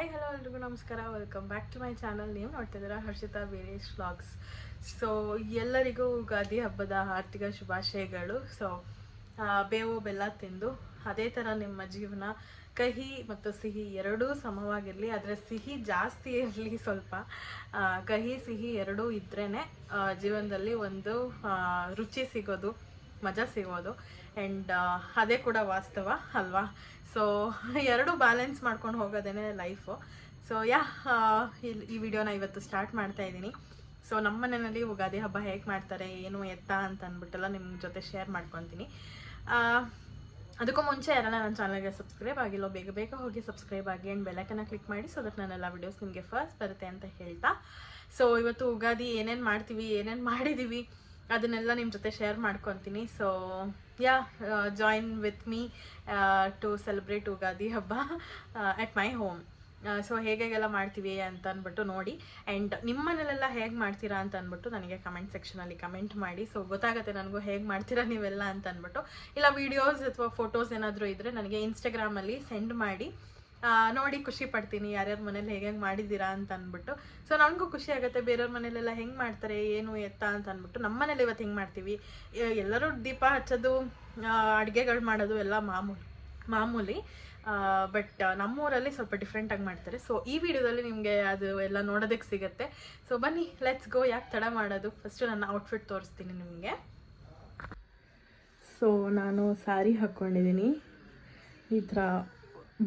Hi hello ಎಲ್ರಿಗೂ ನಮಸ್ಕಾರ. Welcome back to my channel. ನೀವು ನೋಡ್ತಿದ್ದೀರಾ ಹರ್ಷಿತಾ ವೀರೇಶ್ ವ್ಲಾಗ್ಸ್. ಸೊ ಎಲ್ಲರಿಗೂ ಯುಗಾದಿ ಹಬ್ಬದ ಆರ್ಥಿಕ ಶುಭಾಶಯಗಳು. ಸೊ ಬೇವು ಬೆಲ್ಲ ತಿಂದು ಅದೇ ಥರ ನಿಮ್ಮ ಜೀವನ ಕಹಿ ಮತ್ತು ಸಿಹಿ ಎರಡೂ ಸಮವಾಗಿರಲಿ. ಆದರೆ ಸಿಹಿ ಜಾಸ್ತಿ ಇರಲಿ ಸ್ವಲ್ಪ. ಕಹಿ ಸಿಹಿ ಎರಡೂ ಇದ್ರೇ ಜೀವನದಲ್ಲಿ ಒಂದು ರುಚಿ ಸಿಗೋದು, ಮಜಾ ಸಿಗೋದು. ಆ್ಯಂಡ್ ಅದೇ ಕೂಡ ವಾಸ್ತವ ಅಲ್ವಾ. ಸೊ ಎರಡೂ ಬ್ಯಾಲೆನ್ಸ್ ಮಾಡ್ಕೊಂಡು ಹೋಗೋದೇ ಲೈಫು. ಸೊ ಈ ವಿಡಿಯೋನ ಇವತ್ತು ಸ್ಟಾರ್ಟ್ ಮಾಡ್ತಾ ಇದ್ದೀನಿ. ಸೊ ನಮ್ಮ ಮನೆಯಲ್ಲಿ ಯುಗಾದಿ ಹಬ್ಬ ಹೇಗೆ ಮಾಡ್ತಾರೆ, ಏನು ಎತ್ತ ಅಂತ ಅಂದ್ಬಿಟ್ಟೆಲ್ಲ ನಿಮ್ಮ ಜೊತೆ ಶೇರ್ ಮಾಡ್ಕೊತೀನಿ. ಅದಕ್ಕೂ ಮುಂಚೆ ಯಾರನ್ನ ನನ್ನ ಚಾನಲ್ಗೆ ಸಬ್ಸ್ಕ್ರೈಬ್ ಆಗಿಲ್ಲ ಬೇಗ ಬೇಗ ಹೋಗಿ ಸಬ್ಸ್ಕ್ರೈಬ್ ಆಗಿ ಆ್ಯಂಡ್ ಬೆಲ್ಲೈಕನ್ನ ಕ್ಲಿಕ್ ಮಾಡಿ. ಸೊ ದಟ್ ನನ್ನೆಲ್ಲ ವಿಡಿಯೋಸ್ ನಿಮಗೆ ಫಸ್ಟ್ ಬರುತ್ತೆ ಅಂತ ಹೇಳ್ತಾ, ಸೊ ಇವತ್ತು ಯುಗಾದಿ ಏನೇನು ಮಾಡ್ತೀವಿ, ಏನೇನು ಮಾಡಿದ್ದೀವಿ ಅದನ್ನೆಲ್ಲ ನಿಮ್ಮ ಜೊತೆ ಶೇರ್ ಮಾಡ್ಕೊತೀನಿ. So join with me to celebrate Ugadi ಹಬ್ಬ ಅಟ್ ಮೈ ಹೋಮ್. ಸೊ ಹೇಗೆಲ್ಲ ಮಾಡ್ತೀವಿ ಅಂತ ಅಂದ್ಬಿಟ್ಟು ನೋಡಿ. ಆ್ಯಂಡ್ ನಿಮ್ಮ ಮನೇಲೆಲ್ಲ ಹೇಗೆ ಮಾಡ್ತೀರಾ ಅಂತ ಅಂದ್ಬಿಟ್ಟು ನನಗೆ ಕಮೆಂಟ್ ಸೆಕ್ಷನಲ್ಲಿ ಕಮೆಂಟ್ ಮಾಡಿ. ಸೊ ಗೊತ್ತಾಗುತ್ತೆ ನನಗೂ ಹೇಗೆ ಮಾಡ್ತೀರಾ ನೀವೆಲ್ಲ ಅಂತ ಅಂದ್ಬಿಟ್ಟು. ಇಲ್ಲ ವೀಡಿಯೋಸ್ ಅಥವಾ ಫೋಟೋಸ್ ಏನಾದರೂ ಇದ್ದರೆ ನನಗೆ ಇನ್ಸ್ಟಾಗ್ರಾಮಲ್ಲಿ ಸೆಂಡ್ ಮಾಡಿ. ನೋಡಿ ಖುಷಿ ಪಡ್ತೀನಿ ಯಾರ್ಯಾರ ಮನೇಲಿ ಹೇಗೆ ಮಾಡಿದ್ದೀರಾ ಅಂತ ಅಂದ್ಬಿಟ್ಟು. ಸೊ ನನಗೂ ಖುಷಿ ಆಗುತ್ತೆ ಬೇರೆಯವ್ರ ಮನೇಲೆಲ್ಲ ಹೆಂಗೆ ಮಾಡ್ತಾರೆ ಏನು ಎತ್ತ ಅಂತ ಅಂದ್ಬಿಟ್ಟು. ನಮ್ಮ ಮನೇಲಿ ಇವತ್ತು ಹೆಂಗೆ ಮಾಡ್ತೀವಿ, ಎಲ್ಲರೂ ದೀಪ ಹಚ್ಚೋದು, ಅಡುಗೆಗಳು ಮಾಡೋದು ಎಲ್ಲ ಮಾಮೂಲಿ. ಬಟ್ ನಮ್ಮೂರಲ್ಲಿ ಸ್ವಲ್ಪ ಡಿಫ್ರೆಂಟಾಗಿ ಮಾಡ್ತಾರೆ. ಸೊ ಈ ವಿಡಿಯೋದಲ್ಲಿ ನಿಮಗೆ ಅದು ಎಲ್ಲ ನೋಡೋದಕ್ಕೆ ಸಿಗುತ್ತೆ. ಸೊ ಬನ್ನಿ ಲೆಟ್ಸ್ ಗೋ. ಯಾಕೆ ತಡ ಮಾಡೋದು, ಫಸ್ಟು ನನ್ನ ಔಟ್ಫಿಟ್ ತೋರಿಸ್ತೀನಿ ನಿಮಗೆ. ಸೊ ನಾನು ಸ್ಯಾರಿ ಹಾಕ್ಕೊಂಡಿದ್ದೀನಿ, ಈ ಥರ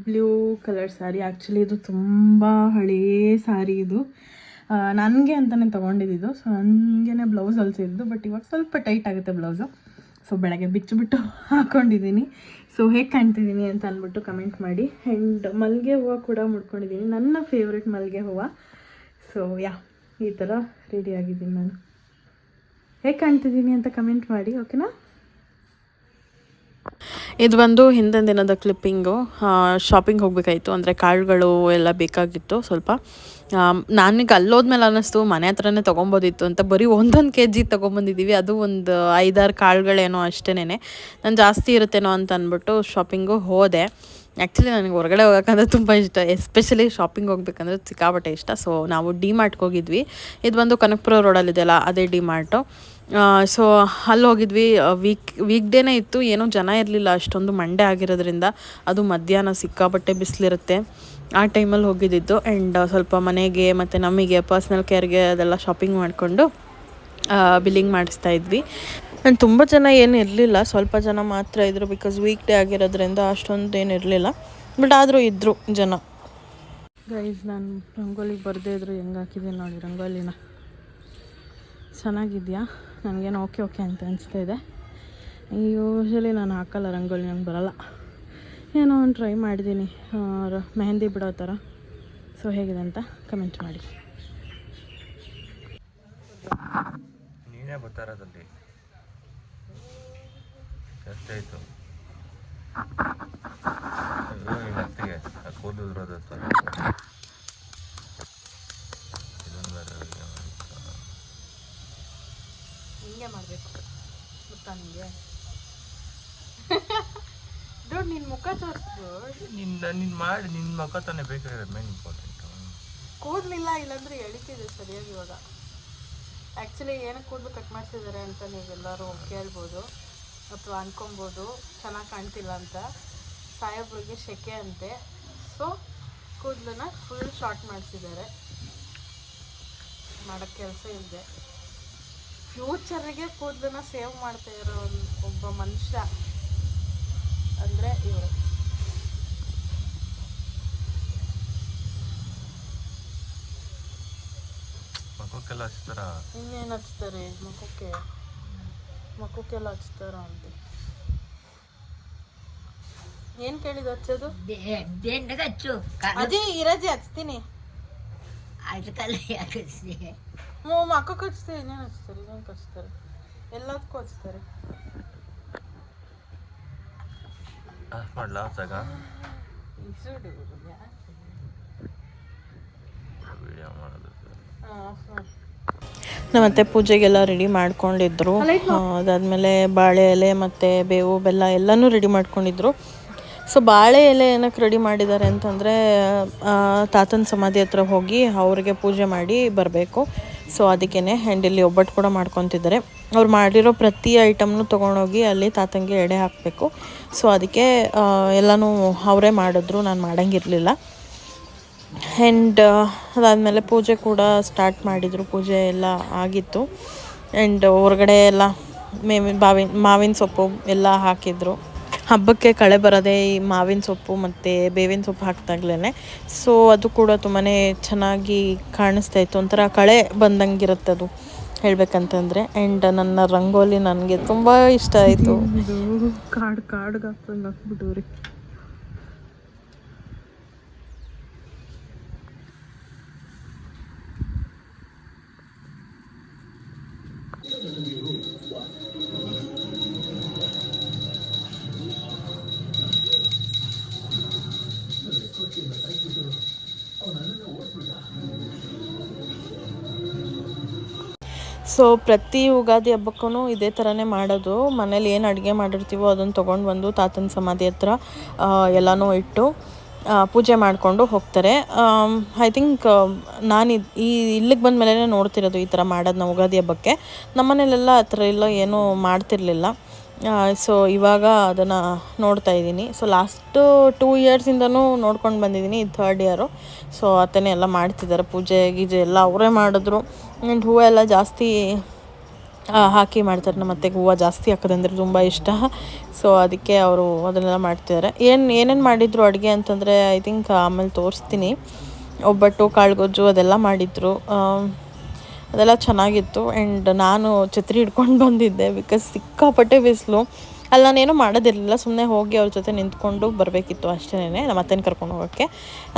ಬ್ಲೂ ಕಲರ್ ಸ್ಯಾರಿ. ಆ್ಯಕ್ಚುಲಿ ಇದು ತುಂಬ ಹಳೆಯ ಸ್ಯಾರಿ. ಇದು ನನಗೆ ಅಂತಲೇ ತೊಗೊಂಡಿದ್ದು. ಸೊ ನನಗೇ ಬ್ಲೌಸ್ ಹೊಲಿಸಿದ್ದು. ಬಟ್ ಇವಾಗ ಸ್ವಲ್ಪ ಟೈಟ್ ಆಗುತ್ತೆ ಬ್ಲೌಸು. ಸೊ ಬೆಳಗ್ಗೆ ಬಿಚ್ಚಿಬಿಟ್ಟು ಹಾಕ್ಕೊಂಡಿದ್ದೀನಿ. ಸೊ ಹೇಗೆ ಕಾಣ್ತಿದ್ದೀನಿ ಅಂತ ಅಂದ್ಬಿಟ್ಟು ಕಮೆಂಟ್ ಮಾಡಿ. ಆ್ಯಂಡ್ ಮಲ್ಲಿಗೆ ಹೂವು ಕೂಡ ಮುಡ್ಕೊಂಡಿದ್ದೀನಿ, ನನ್ನ ಫೇವ್ರೆಟ್ ಮಲ್ಲಿಗೆ ಹೂವು. ಸೊ ಈ ಥರ ರೆಡಿ ಆಗಿದ್ದೀನಿ ನಾನು. ಹೇಗೆ ಕಾಣ್ತಿದ್ದೀನಿ ಅಂತ ಕಮೆಂಟ್ ಮಾಡಿ, ಓಕೆನಾ. ಇದು ಬಂದು ಹಿಂದಿನ ದಿನದ ಕ್ಲಿಪ್ಪಿಂಗು. ಶಾಪಿಂಗ್ ಹೋಗಬೇಕಾಯಿತು, ಅಂದರೆ ಕಾಳುಗಳು ಎಲ್ಲ ಬೇಕಾಗಿತ್ತು ಸ್ವಲ್ಪ. ನನಗೆ ಅಲ್ಲೋದ್ಮೇಲೆ ಅನ್ನಿಸ್ತು ಮನೆ ಹತ್ರನೇ ತೊಗೊಬೋದಿತ್ತು ಅಂತ. ಬರೀ 1 kg ತೊಗೊಂಬಂದಿದ್ದೀವಿ, ಅದು ಒಂದು 5-6 ಕಾಳುಗಳೇನೋ ಅಷ್ಟೇನೆ. ನಾನು ಜಾಸ್ತಿ ಇರುತ್ತೇನೋ ಅಂತ ಅಂದ್ಬಿಟ್ಟು ಶಾಪಿಂಗು ಹೋದೆ. ಆ್ಯಕ್ಚುಲಿ ನನಗೆ ಹೊರಗಡೆ ಹೋಗೋಕ್ಕಂದ್ರೆ ತುಂಬ ಇಷ್ಟ, ಎಸ್ಪೆಷಲಿ ಶಾಪಿಂಗ್ ಹೋಗ್ಬೇಕಂದ್ರೆ ಸಿಕ್ಕಾಪಟ್ಟೆ ಇಷ್ಟ. ಸೊ ನಾವು ಡಿ ಮಾರ್ಟ್ಗೆ ಹೋಗಿದ್ವಿ. ಇದು ಬಂದು ಕನಕಪುರ ರೋಡಲ್ಲಿದೆಯಲ್ಲ ಅದೇ ಡಿ ಮಾರ್ಟು. ಸೊ ಅಲ್ಲಿ ಹೋಗಿದ್ವಿ. ವೀಕ್ ಡೇನೇ ಇತ್ತು, ಏನೂ ಜನ ಇರಲಿಲ್ಲ ಅಷ್ಟೊಂದು, ಮಂಡೇ ಆಗಿರೋದ್ರಿಂದ. ಅದು ಮಧ್ಯಾಹ್ನ ಸಿಕ್ಕಾಪಟ್ಟೆ ಬಿಸಿಲಿರುತ್ತೆ ಆ ಟೈಮಲ್ಲಿ ಹೋಗಿದ್ದಿದ್ದು. ಆ್ಯಂಡ್ ಸ್ವಲ್ಪ ಮನೆಗೆ ಮತ್ತು ನಮಗೆ ಪರ್ಸ್ನಲ್ ಕೇರ್ಗೆ ಅದೆಲ್ಲ ಶಾಪಿಂಗ್ ಮಾಡಿಕೊಂಡು ಬಿಲ್ಲಿಂಗ್ ಮಾಡಿಸ್ತಾ ಇದ್ವಿ. ಆ್ಯಂಡ್ ತುಂಬ ಜನ ಏನು ಇರಲಿಲ್ಲ, ಸ್ವಲ್ಪ ಜನ ಮಾತ್ರ ಇದ್ದರು. ಬಿಕಾಸ್ ವೀಕ್ ಡೇ ಆಗಿರೋದ್ರಿಂದ ಅಷ್ಟೊಂದು ಏನು ಇರಲಿಲ್ಲ. ಬಟ್ ಆದರೂ ಇದ್ದರು ಜನ. ಗೈಸ್, ನಾನು ರಂಗೋಲಿಗೆ ಬರದೇ ಇದ್ರು ಹೆಂಗೆ ಹಾಕಿದ್ದೀನಿ ನೋಡಿ ರಂಗೋಲಿನ. ಚೆನ್ನಾಗಿದೆಯಾ? ನನಗೇನು ಓಕೆ ಅಂತ ಅನಿಸ್ತಾ ಇದೆ. ಯೂಶ್ವಲಿ ನಾನು ಹಾಕಲ್ಲ ರಂಗೋಲಿ, ನನಗೆ ಬರೋಲ್ಲ. ಏನೋ ಒಂದು ಟ್ರೈ ಮಾಡಿದ್ದೀನಿ ಮೆಹಂದಿ ಬಿಡೋ ಥರ. ಸೊ ಹೇಗಿದೆ ಅಂತ ಕಮೆಂಟ್ ಮಾಡಿ. ನೀನೇ ಬರ್ತಾರದಲ್ಲಿ ಎಷ್ಟಾಯಿತು ಅತ್ತಿಗೆ ಕೂದಲು ಇರೋದು ಹಿಂಗೆ ಮಾಡಬೇಕು ಗೊತ್ತಾ ನಿಮಗೆ. ದೊಡ್ಡ ನಿನ್ನ ಮುಖ ತೋರಿಸ್ಬಿಡು. ನಿನ್ನ ಮಾಡಿ ನಿನ್ನ ಮುಖ ತಾನೇ ಬೇಕಾಗಿರೋದು ಮೇನ್ ಇಂಪಾರ್ಟೆಂಟು. ಕೂದಲಿಲ್ಲ ಇಲ್ಲಾಂದರೆ ಎಳಿತಿದೆ ಸರಿಯಾಗಿ ಇವಾಗ. ಆ್ಯಕ್ಚುಲಿ ಏನಕ್ಕೆ ಕೂದಲು ಕಟ್ ಮಾಡಿಸಿದ್ದಾರೆ ಅಂತ ನೀವೆಲ್ಲರೂ ಕೇಳ್ಬೋದು ಅಥವಾ ಅನ್ಕೊಬೋದು, ಚೆನ್ನಾಗಿ ಕಾಣ್ತಿಲ್ಲ ಅಂತ. ಸಾಹೇಬ್ರಿಗೆ ಶೆಕೆ ಅಂತೆ. ಸೊ ಕೂದಲನ್ನ ಫುಲ್ ಶಾರ್ಟ್ ಮಾಡಿಸಿದ್ದಾರೆ. ಮಾಡೋಕ್ಕೆ ಕೆಲಸ ಇಲ್ಲದೆ ಫ್ಯೂಚರಿಗೆ ಕೂದಲನ್ನ ಸೇವ್ ಮಾಡ್ತಾ ಇರೋ ಒಬ್ಬ ಮನುಷ್ಯ ಅಂದರೆ ಇವರು. ಮಕ್ಕಕ್ಕೆಲ್ಲ ಹಚ್ತಾರ. ಇನ್ನೇನು ಹಚ್ತಾರೆ ಮಕ್ಕಕ್ಕೆಲ್ಲ ಹಚ್ತಾರ ಅಂತ. ಏನು ಕೇಳಿದ ಹಚ್ಚೋದು? ಅಜ್ಜಿ ಇರಜ್ಜಿ ಹಚ್ತೀನಿ. ಮಕ್ಕಕ್ಕೆ ಹಚ್ತಾರೆ, ಇನ್ನೇನು ಹಚ್ತಾರೆ, ಇನ್ನೇನು ಹಚ್ತಾರೆ, ಎಲ್ಲದಕ್ಕೂ ಹಚ್ತಾರೆ. ಮಾಡಲ ಜಾಗ ನಮ್ಮತ್ತೆ ಪೂಜೆಗೆಲ್ಲ ರೆಡಿ ಮಾಡ್ಕೊಂಡಿದ್ರು. ಅದಾದಮೇಲೆ ಬಾಳೆ ಎಲೆ ಮತ್ತು ಬೇವು ಬೆಲ್ಲ ಎಲ್ಲನೂ ರೆಡಿ ಮಾಡ್ಕೊಂಡಿದ್ರು. ಸೊ ಬಾಳೆ ಎಲೆ ಏನಕ್ಕೆ ರೆಡಿ ಮಾಡಿದ್ದಾರೆ ಅಂತಂದರೆ ತಾತನ ಸಮಾಧಿ ಹತ್ರ ಹೋಗಿ ಅವ್ರಿಗೆ ಪೂಜೆ ಮಾಡಿ ಬರಬೇಕು. ಸೊ ಅದಕ್ಕೇ ಆ್ಯಂಡ್ ಇಲ್ಲಿ ಒಬ್ಬಟ್ಟು ಕೂಡ ಮಾಡ್ಕೊತಿದ್ದಾರೆ. ಅವ್ರು ಮಾಡಿರೋ ಪ್ರತಿ ಐಟಮ್ನು ತೊಗೊಂಡೋಗಿ ಅಲ್ಲಿ ತಾತಂಗೆ ಎಡೆ ಹಾಕಬೇಕು. ಸೊ ಅದಕ್ಕೆ ಎಲ್ಲನೂ ಅವರೇ ಮಾಡಿದ್ರು, ನಾನು ಮಾಡೋಂಗಿರಲಿಲ್ಲ. ಆ್ಯಂಡ್ ಅದಾದಮೇಲೆ ಪೂಜೆ ಕೂಡ ಸ್ಟಾರ್ಟ್ ಮಾಡಿದರು. ಪೂಜೆ ಎಲ್ಲ ಆಗಿತ್ತು. ಆ್ಯಂಡ್ ಹೊರಗಡೆ ಎಲ್ಲ ಮಾವಿನ ಸೊಪ್ಪು ಎಲ್ಲ ಹಾಕಿದರು. ಹಬ್ಬಕ್ಕೆ ಕಳೆ ಬರೋದೇ ಈ ಮಾವಿನ ಸೊಪ್ಪು ಮತ್ತು ಬೇವಿನ ಸೊಪ್ಪು ಹಾಕಿದಾಗ್ಲೇ. ಸೊ ಅದು ಕೂಡ ತುಂಬಾ ಚೆನ್ನಾಗಿ ಕಾಣಿಸ್ತಾ ಇತ್ತು, ಒಂಥರ ಕಳೆ ಬಂದಂಗಿರುತ್ತೆ ಅದು ಹೇಳ್ಬೇಕಂತಂದರೆ. ಆ್ಯಂಡ್ ನನ್ನ ರಂಗೋಲಿ ನನಗೆ ತುಂಬ ಇಷ್ಟ ಆಯಿತು. ಕಾಡ್ಗೆ ಹಾಕ್ಬಿಟ್ಟು ರೀ. ಸೊ ಪ್ರತಿ ಯುಗಾದಿ ಹಬ್ಬಕ್ಕೂ ಇದೇ ಥರನೇ ಮಾಡೋದು. ಮನೇಲಿ ಏನು ಅಡುಗೆ ಮಾಡಿರ್ತೀವೋ ಅದನ್ನು ತೊಗೊಂಡು ಬಂದು ತಾತನ ಸಮಾಧಿ ಹತ್ರ ಎಲ್ಲನೂ ಇಟ್ಟು ಪೂಜೆ ಮಾಡಿಕೊಂಡು ಹೋಗ್ತಾರೆ. ಐ ಥಿಂಕ್ ನಾನು ಇಲ್ಲಿಗೆ ಬಂದ ಮೇಲೆ ನೋಡ್ತಿರೋದು ಈ ಥರ ಮಾಡೋದು ನಾವು ಯುಗಾದಿ ಹಬ್ಬಕ್ಕೆ. ನಮ್ಮ ಮನೇಲೆಲ್ಲ ಆ ಥರ ಎಲ್ಲ ಏನೂ ಮಾಡ್ತಿರ್ಲಿಲ್ಲ. ಸೊ ಇವಾಗ ಅದನ್ನು ನೋಡ್ತಾ ಇದ್ದೀನಿ. ಸೊ ಲಾಸ್ಟು 2 ಇಯರ್ಸಿಂದನೂ ನೋಡ್ಕೊಂಡು ಬಂದಿದ್ದೀನಿ, ಇದು 3rd ಇಯರು. ಸೊ ಆತನೇ ಎಲ್ಲ ಮಾಡ್ತಿದ್ದಾರೆ, ಪೂಜೆ ಗೀಜೆ ಎಲ್ಲ ಅವರೇ ಮಾಡಿದ್ರು. ಆ್ಯಂಡ್ ಹೂವು ಎಲ್ಲ ಜಾಸ್ತಿ ಹಾಕಿ ಮಾಡ್ತಾರೆ. ನಮ್ಮ ಅತ್ತೆಗೆ ಹೂವು ಜಾಸ್ತಿ ಹಾಕೋದಂದ್ರೆ ತುಂಬ ಇಷ್ಟ. ಸೊ ಅದಕ್ಕೆ ಅವರು ಅದನ್ನೆಲ್ಲ ಮಾಡ್ತಿದ್ದಾರೆ. ಏನೇನು ಮಾಡಿದರು ಅಡುಗೆ ಅಂತಂದರೆ ಐ ಥಿಂಕ್ ಆಮೇಲೆ ತೋರಿಸ್ತೀನಿ. ಒಬ್ಬಟ್ಟು, ಕಾಳುಗೊಜ್ಜು ಅದೆಲ್ಲ ಮಾಡಿದರು. ಅದೆಲ್ಲ ಚೆನ್ನಾಗಿತ್ತು. ಆ್ಯಂಡ್ ನಾನು ಛತ್ರಿ ಹಿಡ್ಕೊಂಡು ಬಂದಿದ್ದೆ, ಬಿಕಾಸ್ ಸಿಕ್ಕಾಪಟ್ಟೆ ಬಿಸಿಲು. ಅಲ್ಲಿ ನಾನೇನೂ ಮಾಡೋದಿರಲಿಲ್ಲ, ಸುಮ್ಮನೆ ಹೋಗಿ ಅವ್ರ ಜೊತೆ ನಿಂತ್ಕೊಂಡು ಬರಬೇಕಿತ್ತು ಅಷ್ಟೇ, ನಮ್ಮ ಅತ್ತೆನ ಕರ್ಕೊಂಡು ಹೋಗೋಕ್ಕೆ.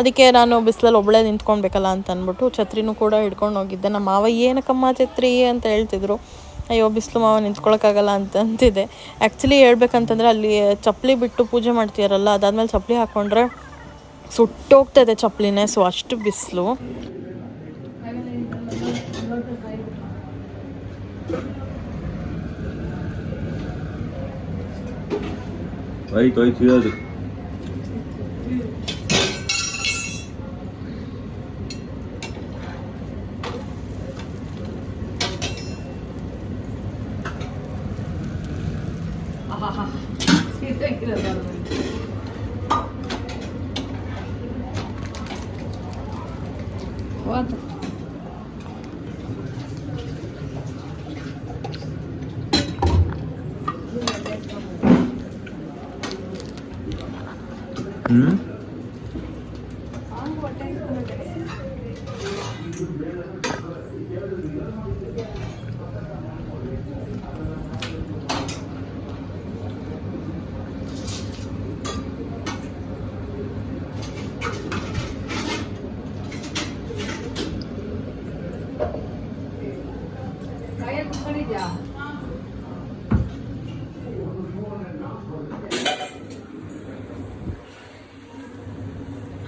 ಅದಕ್ಕೆ ನಾನು ಬಿಸಿಲಲ್ಲಿ ಒಬ್ಬಳೇ ನಿಂತ್ಕೊಳ್ಬೇಕಲ್ಲ ಅಂತ ಅಂದ್ಬಿಟ್ಟು ಛತ್ರಿನೂ ಕೂಡ ಹಿಡ್ಕೊಂಡು ಹೋಗಿದ್ದೆ. ನಮ್ಮ ಮಾವ ಏನಕ್ಕಮ್ಮ ಛತ್ರಿ ಅಂತ ಹೇಳ್ತಿದ್ರು. ಅಯ್ಯೋ ಬಿಸಿಲು ಮಾವ ನಿಂತ್ಕೊಳ್ಳೋಕ್ಕಾಗಲ್ಲ ಅಂತ ಅಂತಿದೆ. ಆ್ಯಕ್ಚುಲಿ ಹೇಳ್ಬೇಕಂತಂದರೆ ಅಲ್ಲಿ ಚಪ್ಪಲಿ ಬಿಟ್ಟು ಪೂಜೆ ಮಾಡ್ತೀರಲ್ಲ, ಅದಾದಮೇಲೆ ಚಪ್ಪಲಿ ಹಾಕ್ಕೊಂಡ್ರೆ ಸುಟ್ಟೋಗ್ತದೆ ಚಪ್ಪಲಿನೇ. ಸೊ ಅಷ್ಟು ಬಿಸಿಲು. ಆಯ್ತು ಅದು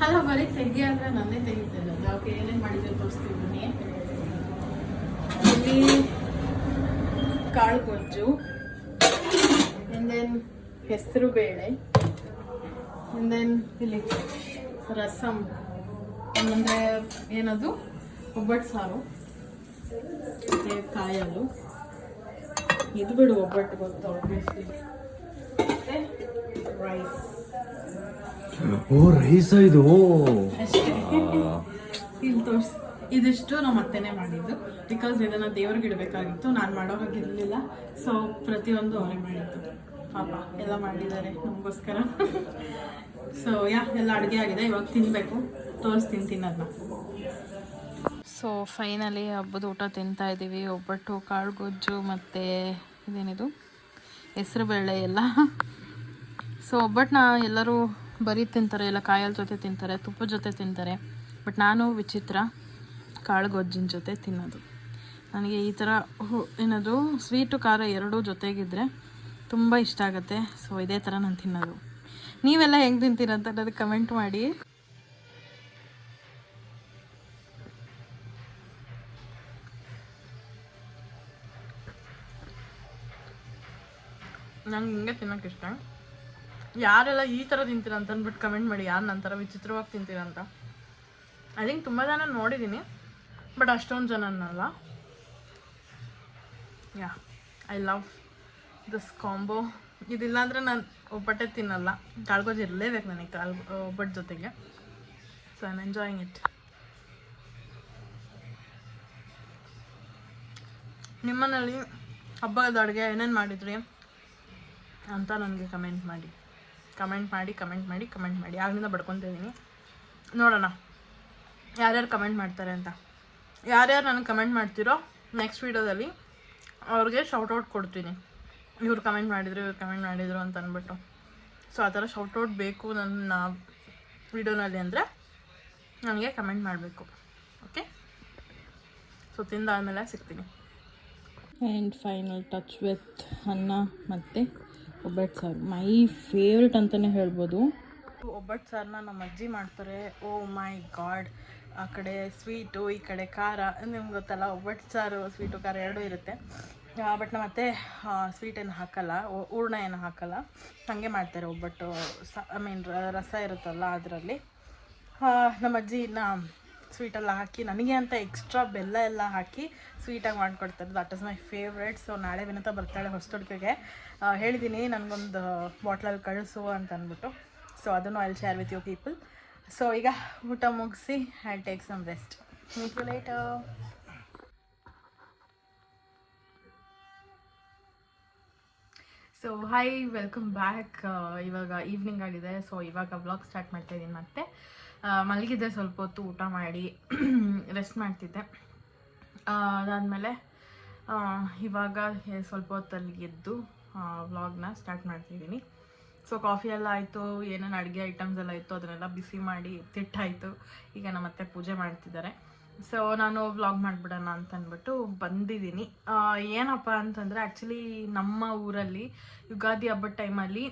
ಹಲೋ, ಬರೀ ತೆಗಿ ಅಂದರೆ ನನ್ನೇ ತೆಗಿತಿಲ್ಲ. ಓಕೆ, ಏನೇನು ಮಾಡಿದ್ರೆ ತೋರಿಸ್ತಿದ್ದೀನಿ. ಇಲ್ಲಿ ಕಾಳು ಗೊಜ್ಜು, ದೆನ್ ಹೆಸರು ಬೇಳೆ, ದೆನ್ ಇಲ್ಲಿ ರಸಮ್, ಅಂದರೆ ಏನದು ಒಬ್ಬಟ್ಟು ಸಾರು, ಮತ್ತು ಕಾಯಲು ಇದು ಬಿಡು ಒಬ್ಬಟ್ಟು ಗೊತ್ತು ಆಬ್ವಿಯಸ್ಲಿ, ಮತ್ತು ರೈಸ್. ಓ ರೈಸ ಇದು ಇಲ್ಲಿ ತೋರಿಸಿ. ಇದಿಷ್ಟು ನಮ್ಮ ಅತ್ತೆನೇ ಮಾಡಿದ್ದು, ಬಿಕಾಸ್ ಇದನ್ನು ದೇವ್ರಿಗೆ ಇಡಬೇಕಾಗಿತ್ತು, ನಾನು ಮಾಡೋ ಹಾಗಿರಲಿಲ್ಲ. ಸೊ ಪ್ರತಿಯೊಂದು ಅವರೇ ಮಾಡಿದ್ದು. ಪಾಪ ಎಲ್ಲ ಮಾಡಿದ್ದಾರೆ ನಮಗೋಸ್ಕರ. ಸೊ ಎಲ್ಲ ಅಡುಗೆ ಆಗಿದೆ, ಇವಾಗ ತಿನ್ನಬೇಕು. ತೋರಿಸ್ತೀನಿ ತಿನ್ನೋದನ್ನ. ಸೊ ಫೈನಲಿ ಹಬ್ಬದ ಊಟ ತಿಂತಾ ಇದ್ದೀವಿ. ಒಬ್ಬಟ್ಟು, ಕಾಳು ಗೊಜ್ಜು ಮತ್ತು ಇದೇನಿದು ಹೆಸರು ಬೇಳೆ ಎಲ್ಲ. ಸೊ ಒಬ್ಬಟ್ಟನ್ನ ಎಲ್ಲರೂ ಬರೀ ತಿಂತಾರೆ, ಎಲ್ಲ ಕಾಯಲ್ ಜೊತೆ ತಿಂತಾರೆ, ತುಪ್ಪದ ಜೊತೆ ತಿಂತಾರೆ. ಬಟ್ ನಾನು ವಿಚಿತ್ರ ಕಾಳು ಗೊಜ್ಜಿನ ಜೊತೆ ತಿನ್ನೋದು. ನನಗೆ ಈ ಥರ ಏನದು ಸ್ವೀಟು ಖಾರ ಎರಡೂ ಜೊತೆಗಿದ್ರೆ ತುಂಬ ಇಷ್ಟ ಆಗುತ್ತೆ. ಸೊ ಇದೇ ಥರ ನಾನು ತಿನ್ನೋದು. ನೀವೆಲ್ಲ ಹೆಂಗೆ ತಿಂತೀರ ಅಂತ ನನಗೆ ಕಮೆಂಟ್ ಮಾಡಿ. ನಂಗೆ ಹಿಂಗೆ ತಿನ್ನೋಕೆ ಇಷ್ಟ. ಯಾರೆಲ್ಲ ಈ ಥರ ತಿಂತೀರ ಅಂತ ಅಂದ್ಬಿಟ್ಟು ಕಮೆಂಟ್ ಮಾಡಿ, ಯಾರು ನನ್ನ ಥರ ವಿಚಿತ್ರವಾಗಿ ತಿಂತೀರ ಅಂತ. ಐ ಥಿಂಕ್ ತುಂಬ ಜನ ನೋಡಿದ್ದೀನಿ, ಬಟ್ ಅಷ್ಟೊಂದು ಜನನಲ್ಲ. ಯಾ, ಐ ಲವ್ ದಿಸ್ ಕಾಂಬೋ. ಇದಿಲ್ಲ ಅಂದರೆ ನಾನು ಒಬ್ಬಟ್ಟೆ ತಿನ್ನಲ್ಲ. ಕಾಳ್ಗೋಜಿ ಇರಲೇಬೇಕು ನನಗೆ ಒಬ್ಬಟ್ಟು ಜೊತೆಗೆ. So I am enjoying it. ನಿಮ್ಮನೇಲಿ ಹಬ್ಬದ ಅಡುಗೆ ಏನೇನು ಮಾಡಿದ್ರಿ ಅಂತ ನನಗೆ ಕಮೆಂಟ್ ಮಾಡಿ. ಆಗಲಿಂದ ಬಡ್ಕೊತಿದ್ದೀನಿ, ನೋಡೋಣ ಯಾರ್ಯಾರು ಕಮೆಂಟ್ ಮಾಡ್ತಾರೆ ಅಂತ. ಯಾರ್ಯಾರು ನನಗೆ ಕಮೆಂಟ್ ಮಾಡ್ತಿರೋ ನೆಕ್ಸ್ಟ್ ವೀಡಿಯೋದಲ್ಲಿ ಅವ್ರಿಗೆ ಶೌಟೌಟ್ ಕೊಡ್ತೀನಿ. ಇವ್ರು ಕಮೆಂಟ್ ಮಾಡಿದ್ರು ಅಂತ ಅಂದ್ಬಿಟ್ಟು. ಸೊ ಆ ಥರ ಶೌಟೌಟ್ ಬೇಕು ನನ್ನ ವೀಡಿಯೋನಲ್ಲಿ ಅಂದರೆ ನನಗೆ ಕಮೆಂಟ್ ಮಾಡಬೇಕು. ಓಕೆ, ಸೊ ತಿಂದಾದಮೇಲೆ ಸಿಗ್ತೀನಿ. ಆ್ಯಂಡ್ ಫೈನಲ್ ಟಚ್ ವಿತ್ ಅನ್ನ ಮತ್ತು ಒಬ್ಬಟ್ಟು ಸಾರು, ಮೈ ಫೇವ್ರೆಟ್ ಅಂತಲೇ ಹೇಳ್ಬೋದು. ಒಬ್ಬಟ್ಟು ಸಾರನ್ನ ನಮ್ಮ ಅಜ್ಜಿ ಮಾಡ್ತಾರೆ. ಓ ಮೈ ಗಾಡ್. ಆ ಕಡೆ ಸ್ವೀಟು, ಈ ಕಡೆ ಖಾರ. ನಿಮ್ಗೆ ಗೊತ್ತಲ್ಲ, ಒಬ್ಬಟ್ಟು ಸಾರು ಸ್ವೀಟು ಖಾರ ಎರಡೂ ಇರುತ್ತೆ. ಬಟ್ ನಮ್ಮ ಅತ್ತೆ ಸ್ವೀಟ್ ಏನು ಹಾಕಲ್ಲ, ಹೂರ್ಣ ಏನು ಹಾಕಲ್ಲ, ಹಾಗೆ ಮಾಡ್ತಾರೆ ಒಬ್ಬಟ್ಟು. ರಸ ಇರುತ್ತಲ್ಲ ಅದರಲ್ಲಿ ನಮ್ಮ ಅಜ್ಜಿ ಇನ್ನು ಸ್ವೀಟೆಲ್ಲ ಹಾಕಿ ನನಗೆ ಅಂತ ಎಕ್ಸ್ಟ್ರಾ ಬೆಲ್ಲ ಎಲ್ಲ ಹಾಕಿ ಸ್ವೀಟಾಗಿ ಮಾಡಿಕೊಡ್ತಾರೆ. That is my favourite. So ನಾಳೆ ವಿನತ ಬರ್ತಾಳೆ ಹೊಸದುರ್ಗಕ್ಕೆ. ಹೇಳಿದ್ದೀನಿ ನನಗೊಂದು ಬಾಟ್ಲಲ್ಲಿ ಕಳಿಸು ಅಂತ ಅಂದ್ಬಿಟ್ಟು. ಸೊ ಅದನ್ನು I share with you people. So ಈಗ ಊಟ ಮುಗಿಸಿ I take some rest. Meet you later. So hi, welcome back. ಇವಾಗ ಈವ್ನಿಂಗ್ ಆಗಿದೆ. ಸೊ ಇವಾಗ ವ್ಲಾಗ್ ಸ್ಟಾರ್ಟ್ ಮಾಡ್ತಾಯಿದ್ದೀನಿ. ಮತ್ತೆ ಮಲಗಿದ್ದೆ, ಸ್ವಲ್ಪ ಹೊತ್ತು ಊಟ ಮಾಡಿ ರೆಸ್ಟ್ ಮಾಡ್ತಿದ್ದೆ. ಅದಾದಮೇಲೆ ಇವಾಗ ಸ್ವಲ್ಪ ಹೊತ್ತಲ್ಲಿ ಎದ್ದು ವ್ಲಾಗ್ನ ಸ್ಟಾರ್ಟ್ ಮಾಡ್ತಿದ್ದೀನಿ. ಸೊ ಕಾಫಿ ಎಲ್ಲ ಆಯಿತು, ಏನೇನು ಅಡುಗೆ ಐಟಮ್ಸ್ ಎಲ್ಲ ಇತ್ತು ಅದನ್ನೆಲ್ಲ ಬಿಸಿ ಮಾಡಿ ತಿಟ್ಟಾಯಿತು. ಈಗ ನಮ್ಮ ಅತ್ತೆ ಪೂಜೆ ಮಾಡ್ತಿದ್ದಾರೆ. ಸೊ ನಾನು ವ್ಲಾಗ್ ಮಾಡಿಬಿಡೋಣ ಅಂತ ಅಂದ್ಬಿಟ್ಟು ಬಂದಿದ್ದೀನಿ. ಏನಪ್ಪ ಅಂತಂದರೆ ಆ್ಯಕ್ಚುಲಿ ನಮ್ಮ ಊರಲ್ಲಿ ಯುಗಾದಿ ಹಬ್ಬದ ಟೈಮಲ್ಲಿ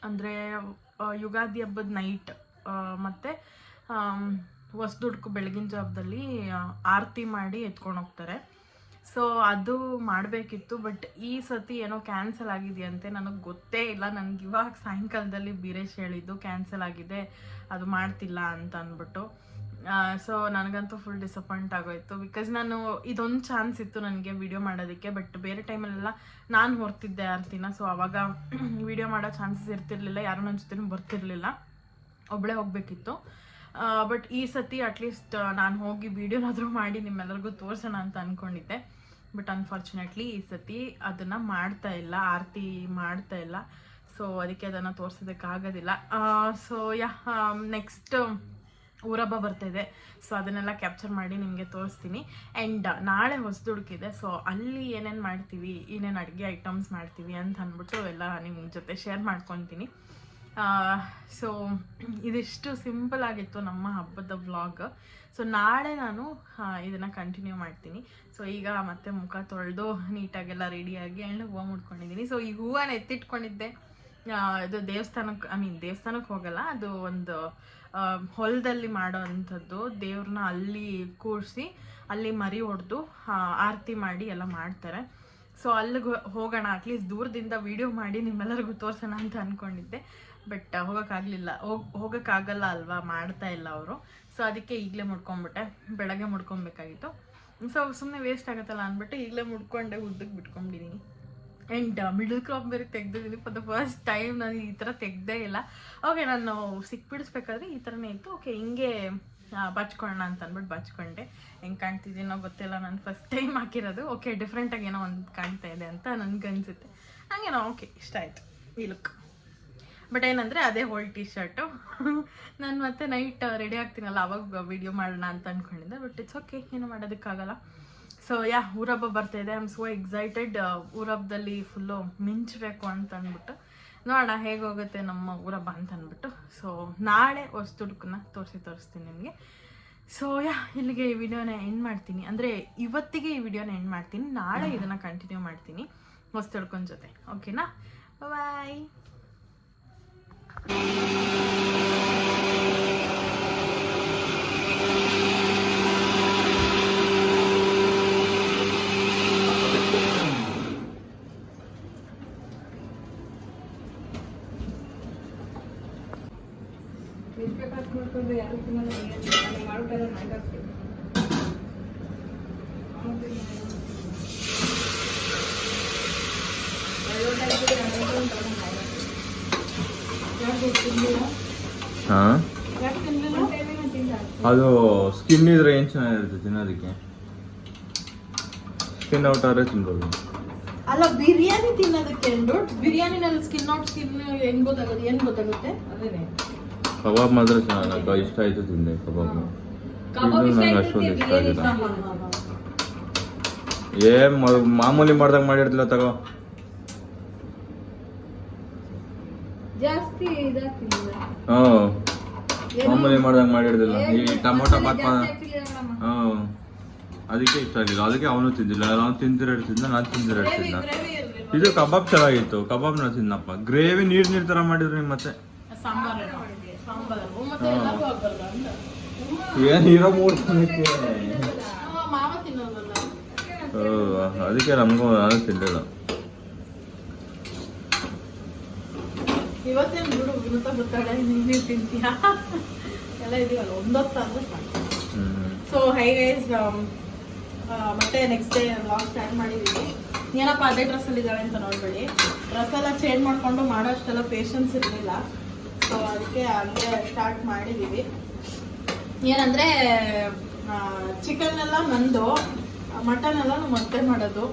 ಅಂದರೆ ಯುಗಾದಿ ಹಬ್ಬದ ನೈಟ್ ಮತ್ತು ಹೊಸದುರ್ಗಕ್ಕೆ ಬೆಳಗಿನ ಜಾವದಲ್ಲಿ ಆರತಿ ಮಾಡಿ ಎತ್ಕೊಂಡು ಹೋಗ್ತಾರೆ. ಸೊ ಅದು ಮಾಡಬೇಕಿತ್ತು, ಬಟ್ ಈ ಸತಿ ಏನೋ ಕ್ಯಾನ್ಸಲ್ ಆಗಿದೆಯಂತೆ. ನನಗೆ ಗೊತ್ತೇ ಇಲ್ಲ. ನನಗೆ ಇವಾಗ ಸಾಯಂಕಾಲದಲ್ಲಿ ಬೀರೇಶ್ ಹೇಳಿದ್ದು ಕ್ಯಾನ್ಸಲ್ ಆಗಿದೆ, ಅದು ಮಾಡ್ತಿಲ್ಲ ಅಂತ ಅಂದ್ಬಿಟ್ಟು. ಸೊ ನನಗಂತೂ ಫುಲ್ ಡಿಸಪಾಯಿಂಟ್ ಆಗೋಯಿತು. ಬಿಕಾಸ್ ನಾನು ಇದೊಂದು ಚಾನ್ಸ್ ಇತ್ತು ನನಗೆ ವಿಡಿಯೋ ಮಾಡೋದಕ್ಕೆ, ಬಟ್ ಬೇರೆ ಟೈಮಲ್ಲೆಲ್ಲ ನಾನು ಹೊರ್ತಿದ್ದೆ ಆರ್ತಿನ. ಸೊ ಆವಾಗ ವಿಡಿಯೋ ಮಾಡೋ ಚಾನ್ಸಸ್ ಇರ್ತಿರ್ಲಿಲ್ಲ, ಯಾರು ನನ್ನ ಜೊತೆ ಬರ್ತಿರ್ಲಿಲ್ಲ, ಒಬ್ಬಳೇ ಹೋಗಬೇಕಿತ್ತು. ಬಟ್ ಈ ಸತಿ ಅಟ್ಲೀಸ್ಟ್ ನಾನು ಹೋಗಿ ವಿಡಿಯೋನಾದರೂ ಮಾಡಿ ನಿಮ್ಮೆಲ್ಲರಿಗೂ ತೋರಿಸೋಣ ಅಂತ ಅಂದ್ಕೊಂಡಿದ್ದೆ. ಬಟ್ ಅನ್ಫಾರ್ಚುನೇಟ್ಲಿ ಈ ಸತಿ ಅದನ್ನು ಆರತಿ ಮಾಡ್ತಾ ಇಲ್ಲ. ಸೊ ಅದಕ್ಕೆ ಅದನ್ನು ತೋರಿಸೋದಕ್ಕಾಗೋದಿಲ್ಲ. ಸೊ ನೆಕ್ಸ್ಟ್ ಊರಬ್ಬ ಬರ್ತಾಯಿದೆ. ಸೊ ಅದನ್ನೆಲ್ಲ ಕ್ಯಾಪ್ಚರ್ ಮಾಡಿ ನಿಮಗೆ ತೋರಿಸ್ತೀನಿ. ಆ್ಯಂಡ್ ನಾಳೆ ಹೊಸದುರ್ಗಿದೆ. ಸೊ ಅಲ್ಲಿ ಏನೇನು ಮಾಡ್ತೀವಿ, ಏನೇನು ಅಡುಗೆ ಐಟಮ್ಸ್ ಮಾಡ್ತೀವಿ ಅಂತ ಅಂದ್ಬಿಟ್ಟು ಎಲ್ಲ ನಿಮ್ಮ ಜೊತೆ ಶೇರ್ ಮಾಡ್ಕೊತೀನಿ. ಸೊ ಇದಿಷ್ಟು ಸಿಂಪಲ್ ಆಗಿತ್ತು ನಮ್ಮ ಹಬ್ಬದ ವ್ಲಾಗ್. ಸೊ ನಾಳೆ ನಾನು ಇದನ್ನು ಕಂಟಿನ್ಯೂ ಮಾಡ್ತೀನಿ. ಸೊ ಈಗ ಮತ್ತೆ ಮುಖ ತೊಳೆದು ನೀಟಾಗೆಲ್ಲ ರೆಡಿಯಾಗಿ ಆ್ಯಂಡ್ ಹೂವು ಮುಡ್ಕೊಂಡಿದ್ದೀನಿ. ಸೊ ಈ ಹೂವನ್ನು ಎತ್ತಿಟ್ಕೊಂಡಿದ್ದೆ. ಇದು ದೇವಸ್ಥಾನಕ್ಕೆ ಹೋಗಲ್ಲ, ಅದು ಒಂದು ಹೊಲದಲ್ಲಿ ಮಾಡೋ ಅಂಥದ್ದು. ದೇವ್ರನ್ನ ಅಲ್ಲಿ ಕೂರಿಸಿ ಅಲ್ಲಿ ಮರಿ ಹೊಡೆದು ಆರತಿ ಮಾಡಿ ಎಲ್ಲ ಮಾಡ್ತಾರೆ. ಸೊ ಅಲ್ಲಿಗೆ ಹೋಗೋಣ, ಅಟ್ಲೀಸ್ಟ್ ದೂರದಿಂದ ವಿಡಿಯೋ ಮಾಡಿ ನಿಮ್ಮೆಲ್ಲರಿಗೂ ತೋರಿಸೋಣ ಅಂತ ಅಂದ್ಕೊಂಡಿದ್ದೆ. ಬಟ್ ಹೋಗೋಕ್ಕಾಗಲ್ಲ ಅಲ್ವಾ, ಮಾಡ್ತಾ ಇಲ್ಲ ಅವರು. ಸೊ ಅದಕ್ಕೆ ಈಗಲೇ ಮುಡ್ಕೊಂಡ್ಬಿಟ್ಟೆ. ಬೆಳಗ್ಗೆ ಮುಡ್ಕೊಬೇಕಾಗಿತ್ತು. ಸೊ ಸುಮ್ಮನೆ ವೇಸ್ಟ್ ಆಗುತ್ತಲ್ಲ ಅಂದ್ಬಿಟ್ಟು ಈಗಲೇ ಮುಡ್ಕೊಂಡೆ ಉದ್ದಕ್ಕೆ ಬಿಟ್ಕೊಂಡಿದ್ದೀನಿ. ಆ್ಯಂಡ್ ಮಿಡಲ್ ಕ್ರಾಪ್ ಬೇರೆ ತೆಗ್ದಿದ್ದೀನಿ. ಫಾರ್ ದ ಫಸ್ಟ್ ಟೈಮ್ ನಾನು ಈ ಥರ ತೆಗ್ದೇ ಇಲ್ಲ. ಓಕೆ, ನಾನು ಸಿಕ್ಬಿಡಿಸ್ಬೇಕಾದ್ರೆ ಈ ಥರನೇ ಇತ್ತು. ಓಕೆ, ಹಿಂಗೆ ಬಚ್ಕೊಳ್ಳೋಣ ಅಂತ ಅಂದ್ಬಿಟ್ಟು ಬಚ್ಕೊಂಡೆ. ಹೆಂಗೆ ಕಾಣ್ತಿದ್ದೀನೋ ಗೊತ್ತಿಲ್ಲ, ನಾನು ಫಸ್ಟ್ ಟೈಮ್ ಹಾಕಿರೋದು. ಓಕೆ, ಡಿಫ್ರೆಂಟಾಗಿ ಏನೋ ಒಂದು ಕಾಣ್ತಾ ಇದೆ ಅಂತ ನನಗನ್ಸುತ್ತೆ. ಹಂಗೇನೋ ಓಕೆ, ಇಷ್ಟ ಆಯಿತು ಈ ಲುಕ್. ಬಟ್ ಏನಂದರೆ ಅದೇ ಹೋಲ್ ಟೀ ಶರ್ಟು. ನಾನು ಮತ್ತೆ ನೈಟ್ ರೆಡಿ ಆಗ್ತೀನಲ್ಲ ಅವಾಗ ವಿಡಿಯೋ ಮಾಡೋಣ ಅಂತ ಅಂದ್ಕೊಂಡಿದ್ದೆ. ಬಟ್ ಇಟ್ಸ್ ಓಕೆ, ಏನೂ ಮಾಡೋದಕ್ಕಾಗಲ್ಲ. ಸೊ ಊರಬ್ಬ ಬರ್ತಾಯಿದೆ. I am so excited. ಊರಬ್ಬದಲ್ಲಿ ಫುಲ್ಲು ಮಿಂಚಬೇಕು ಅಂತ ಅಂದ್ಬಿಟ್ಟು ನೋಡೋಣ ಹೇಗೋಗುತ್ತೆ ನಮ್ಮ ಊರಬ್ಬ ಅಂತ ಅಂದ್ಬಿಟ್ಟು. ಸೊ ನಾಳೆ ಹೊಸದುರ್ಗನ್ನ ತೋರಿಸ್ತೀನಿ ನಿಮಗೆ. ಸೊ ಇಲ್ಲಿಗೆ ಈ ವಿಡಿಯೋನ ಎಂಡ್ ಮಾಡ್ತೀನಿ. ಅಂದರೆ ಇವತ್ತಿಗೆ ಈ ವಿಡಿಯೋನ ಎಂಡ್ ಮಾಡ್ತೀನಿ. ನಾಳೆ ಇದನ್ನು ಕಂಟಿನ್ಯೂ ಮಾಡ್ತೀನಿ ಹೊಸದುರ್ಗನ ಜೊತೆ. ಓಕೆನಾ? ಬಾಯ್. ಮಾಡ್ಕೊಂಡ್ರೆ ಯಾರು ತಿನ್ನಲ್ಲ, ಮಾಡ್ಬೇಕಾದ್ರೆ ಮಾಡ್ಬೇಕು. ಹಾಂ, ಅದು ಸ್ಕಿನ್ ಇದ್ರೆ ಏನು ಚೆನ್ನಾಗಿರುತ್ತೆ ತಿನ್ನೋದಕ್ಕೆ. ಸ್ಕಿನ್ ಔಟ್ ಆದರೆ ತಿನ್ಬೋದು. ಅಲ್ಲ, ಬಿರಿಯಾನಿ ತಿನ್ನೋದಕ್ಕೆ ಬಿರಿಯಾನಿನಲ್ಲಿ ಸ್ಕಿನ್ ಔಟ್ ಸ್ಕಿನ್ ಹೆಂಗ್ ಗೊತ್ತಾಗುತ್ತೆ? ಏನ್ ಗೊತ್ತಾಗುತ್ತೆ? ಅದೇನೆ ಕಬಾಬ್ ಮಾತ್ರ ಚೆನ್ನಾಗಿ ಇಷ್ಟ ಆಯಿತು, ತಿಂದೆ ಕಬಾಬ್. ಇದು ನಂಗೆ ಅಷ್ಟೊಂದು ಇಷ್ಟ ಆಗಿಲ್ಲ. ಮಾಮೂಲಿ ಮಾಡ್ದಾಗ ಮಾಡಿರ್ತಿಲ್ಲ ತಗೋ. ಜಾಸ್ತಿ ಇದಾಗ್ತಿಲ್ಲ. ಮಾಮೂಲಿ ಮಾಡ್ದಾಗ ಮಾಡಿರ್ತಿಲ್ಲ. ಈ ಟೊಮೊಟೊ ಬಾತ್ ಅದಕ್ಕೆ ಇಷ್ಟ ಆಗಿಲ್ಲ. ಅದಕ್ಕೆ ಅವನು ತಿಂದಿಲ್ಲ. ಅವನು ತಿಂದಿರ ನಾನು ತಿಂದಿರ ಇದು ಕಬಾಬ್ ಚೆನ್ನಾಗಿತ್ತು. ಕಬಾಬ್ ನಾ ತಿನ್ನಪ್ಪ. ಗ್ರೇವಿ ನೀರ್ ತರ ಮಾಡಿದ್ರು ಮತ್ತೆ ಏನ್ ಹೀರೋ ಮೂಡ್ ಅದಕ್ಕೆ ನಮಗೂ ನಾನು ತಿಂದಿಲ್ಲ. ಇವತ್ತೇನು ಬಿಡು, ವಿನುತ ಬರ್ತಾಳೆ, ನೀನೇ ತಿಂತೀಯಾ ಎಲ್ಲ ಇದೀವಲ್ಲ, ಒಂದೊತ್ತು ಅಂದ್ರೆ ಸಾಕು. ಸೊ ಹೈ ಗೈಸ್, ಮತ್ತೆ ನೆಕ್ಸ್ಟ್ ಡೇ ವ್ಲಾಗ್ ಸ್ಟಾರ್ಟ್ ಮಾಡಿದ್ದೀವಿ. ಏನಪ್ಪ ಅದೇ ಡ್ರೆಸ್ಸಲ್ಲಿ ಇದ್ದಾವೆ ಅಂತ ನೋಡ್ಬೇಡಿ. ಡ್ರೆಸ್ ಎಲ್ಲ ಚೇಂಜ್ ಮಾಡಿಕೊಂಡು ಮಾಡೋ ಅಷ್ಟೆಲ್ಲ ಪೇಷನ್ಸ್ ಇರಲಿಲ್ಲ. ಸೊ ಅದಕ್ಕೆ ಹಂಗೆ ಸ್ಟಾರ್ಟ್ ಮಾಡಿದ್ದೀವಿ. ಏನಂದರೆ ಚಿಕನ್ ಎಲ್ಲ ನಂದು, ಮಟನ್ ಎಲ್ಲ ನಾವು ಮತ್ತೆ ಮಾಡೋದು.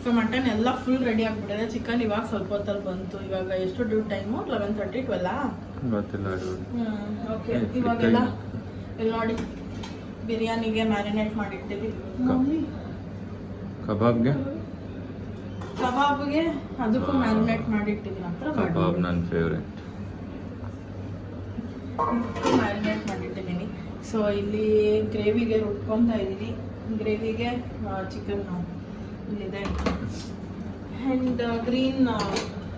ಸೊ ಮಟನ್ ಎಲ್ಲ ಫುಲ್ ರೆಡಿ ಆಗಿಬಿಟ್ಟಿದೆ. ಚಿಕನ್ ಇವಾಗ ಸ್ವಲ್ಪ ಹೊತ್ತಲ್ಲಿ ಬಂತು. ಇವಾಗ ಎಷ್ಟು ಡ್ಯೂ ಟೈಮು? 11:30, 12. ಓಕೆ, ಇವಾಗೆಲ್ಲ ಇಲ್ಲಿ ನೋಡಿ ಬಿರಿಯಾನಿಗೆ ಮ್ಯಾರಿನೇಟ್ ಮಾಡಿರ್ತೀವಿ. ಕಬಾಬ್ಗೆ ಅದಕ್ಕೂ ಮ್ಯಾರಿನೇಟ್ ಮಾಡಿಟ್ಟಿದ್ದೀನಿ. ಕಬಾಬ್ ನನ್ನ ಫೇವ್ರೆಟ್. ಮ್ಯಾರಿನೇಟ್ ಮಾಡಿಟ್ಟಿದ್ದೀನಿ. ಸೊ ಇಲ್ಲಿ ಗ್ರೇವಿಗೆ ರುಬ್ಕೊತಾ ಇದ್ದೀನಿ. ಗ್ರೇವಿಗೆ ಚಿಕನ್ ಇಲ್ಲಿದೆ ಆ್ಯಂಡ್ ಗ್ರೀನ್